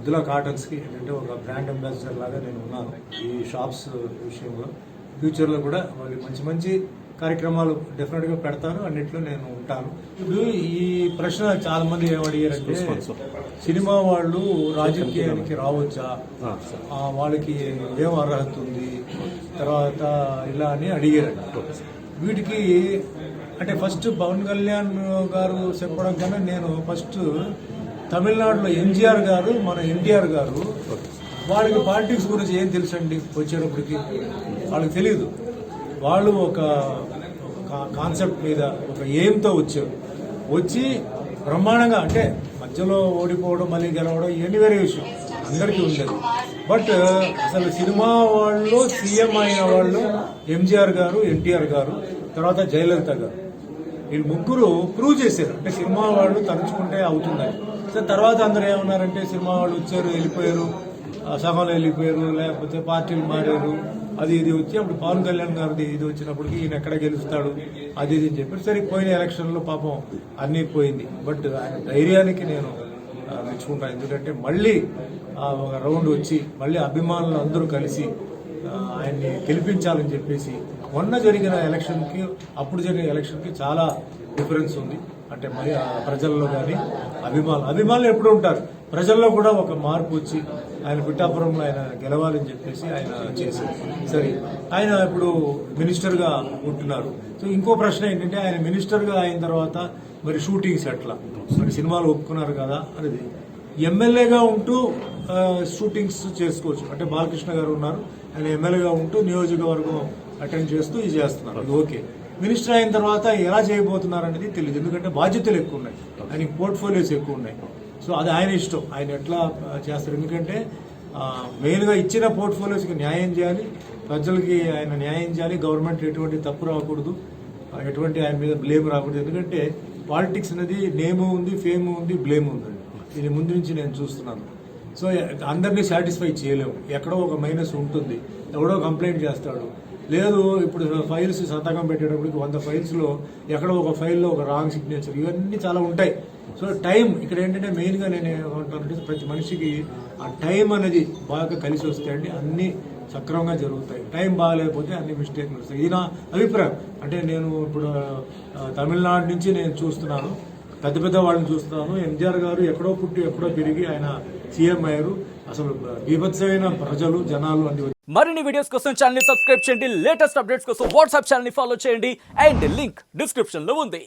ఎద్దుల కాటన్స్కి ఏంటంటే ఒక బ్రాండ్ అంబాసిడర్ లాగా నేను ఉన్నాను ఈ షాప్స్ విషయంలో. ఫ్యూచర్లో కూడా వాళ్ళు మంచి మంచి కార్యక్రమాలు డెఫినెట్గా పెడతారు, అన్నిట్లో నేను ఉంటాను. ఇప్పుడు ఈ ప్రశ్న చాలా మంది ఏమడిగారంటే సినిమా వాళ్ళు రాజకీయానికి రావచ్చా, వాళ్ళకి ఏం అర్హత ఉంది, తర్వాత ఇలా అని అడిగారండి. వీటికి అంటే ఫస్ట్ పవన్ కళ్యాణ్ గారు చెప్పడం కన్నా నేను ఫస్ట్ తమిళనాడులో ఎంజీఆర్ గారు, మన ఎన్టీఆర్ గారు, వాళ్ళకి పాలిటిక్స్ గురించి ఏం తెలుసండి వచ్చేటప్పటికి వాళ్ళకి తెలియదు. వాళ్ళు ఒక కాన్సెప్ట్ మీద ఒక ఎయిమ్తో వచ్చారు. వచ్చి బ్రహ్మాండంగా అంటే మధ్యలో ఓడిపోవడం మళ్ళీ గెలవడం ఇవన్నీ వేరే విషయం, అందరికీ ఉండేది. బట్ అసలు సినిమా వాళ్ళు సీఎం అయిన వాళ్ళు ఎంజీఆర్ గారు, ఎన్టీఆర్ గారు, తర్వాత జయలలిత గారు, వీళ్ళు ముగ్గురు ప్రూవ్ చేశారు అంటే సినిమా వాళ్ళు తలుచుకుంటే అవుతుందని. సో తర్వాత అందరూ ఏమన్నారంటే సినిమా వాళ్ళు వచ్చారు వెళ్ళిపోయారు, సభలో వెళ్ళిపోయారు, లేకపోతే పార్టీలు మారారు, అది ఇది వచ్చి అప్పుడు పవన్ కళ్యాణ్ గారిది ఇది వచ్చినప్పటికీ ఈయన ఎక్కడ గెలుస్తాడు అది ఇది అని చెప్పి సరే పోయిన ఎలక్షన్లో పాపం అన్నీ పోయింది. బట్ ఆయన ధైర్యానికి నేను మెచ్చుకుంటాను. ఎందుకంటే మళ్ళీ ఒక రౌండ్ వచ్చి మళ్ళీ అభిమానులు అందరూ కలిసి ఆయన్ని గెలిపించాలని చెప్పేసి మొన్న జరిగిన ఎలక్షన్కి అప్పుడు జరిగిన ఎలక్షన్కి చాలా డిఫరెన్స్ ఉంది. అంటే మరి ప్రజల్లో కానీ అభిమానులు ఎప్పుడు ఉంటారు, ప్రజల్లో కూడా ఒక మార్పు వచ్చి ఆయన పిఠాపురంలో ఆయన గెలవాలని చెప్పేసి ఆయన చేశారు. సరే ఆయన ఇప్పుడు మినిస్టర్గా ఉంటున్నారు. సో ఇంకో ప్రశ్న ఏంటంటే ఆయన మినిస్టర్గా అయిన తర్వాత మరి షూటింగ్స్ ఎట్లా, మరి సినిమాలు ఒప్పుకున్నారు కదా అనేది. ఎమ్మెల్యేగా ఉంటూ షూటింగ్స్ చేసుకోవచ్చు, అంటే బాలకృష్ణ గారు ఉన్నారు, ఆయన ఎమ్మెల్యేగా ఉంటూ నియోజకవర్గం అటెండ్ చేస్తూ ఇది చేస్తున్నారు, అది ఓకే. మినిస్టర్ అయిన తర్వాత ఎలా చేయబోతున్నారు అనేది తెలియదు, ఎందుకంటే బాధ్యతలు ఎక్కువ ఉన్నాయి, ఆయనకి పోర్ట్ఫోలియోస్ ఎక్కువ ఉన్నాయి. సో అది ఆయన ఇష్టం, ఆయన ఎట్లా చేస్తారు. ఎందుకంటే మెయిన్గా ఇచ్చిన పోర్ట్ఫోలియోస్కి న్యాయం చేయాలి, ప్రజలకి ఆయన న్యాయం చేయాలి, గవర్నమెంట్ ఎటువంటి తప్పు రాకూడదు, ఎటువంటి ఆయన మీద బ్లేమ్ రాకూడదు. ఎందుకంటే పాలిటిక్స్ అనేది నేమ్ ఉంది, ఫేమ్ ఉంది, బ్లేమ్ ఉంది. ఇది ముందు నుంచి నేను చూస్తున్నాను. సో అందరినీ సాటిస్ఫై చేయలేము, ఎక్కడో ఒక మైనస్ ఉంటుంది, ఎవడో కంప్లైంట్ చేస్తాడు. లేదు ఇప్పుడు ఫైల్స్ సంతకం పెట్టేటప్పటికి 100 ఫైల్స్లో ఎక్కడో ఒక ఫైల్లో ఒక రాంగ్ సిగ్నేచర్, ఇవన్నీ చాలా ఉంటాయి. సో టైం ఇక్కడ ఏంటంటే మెయిన్గా నేను ఏమంటానంటే ప్రతి మనిషికి ఆ టైం అనేది బాగా కలిసి వస్తే అండి అన్నీ సక్రమంగా జరుగుతాయి. టైం బాగాలేకపోతే అన్ని మిస్టేక్లు వస్తాయి. ఇది నా అభిప్రాయం. అంటే నేను ఇప్పుడు తమిళనాడు నుంచి నేను చూస్తున్నాను, పెద్ద పెద్ద వాళ్ళని చూస్తున్నాను. ఎంజీఆర్ గారు ఎక్కడో పుట్టి ఎక్కడో పెరిగి ఆయన సీఎం అయ్యారు. అసలు బీభత్సమైన ప్రజలు జనాలు అన్ని. మరిన్ని వీడియోస్ కోసం ఛానల్ ని సబ్స్క్రైబ్ చేయండి, లేటెస్ట్ అప్డేట్స్ కోసం వాట్సాప్ ఛానల్ ని ఫాలో చేయండి, అండ్ లింక్ డిస్క్రిప్షన్ లో ఉంది.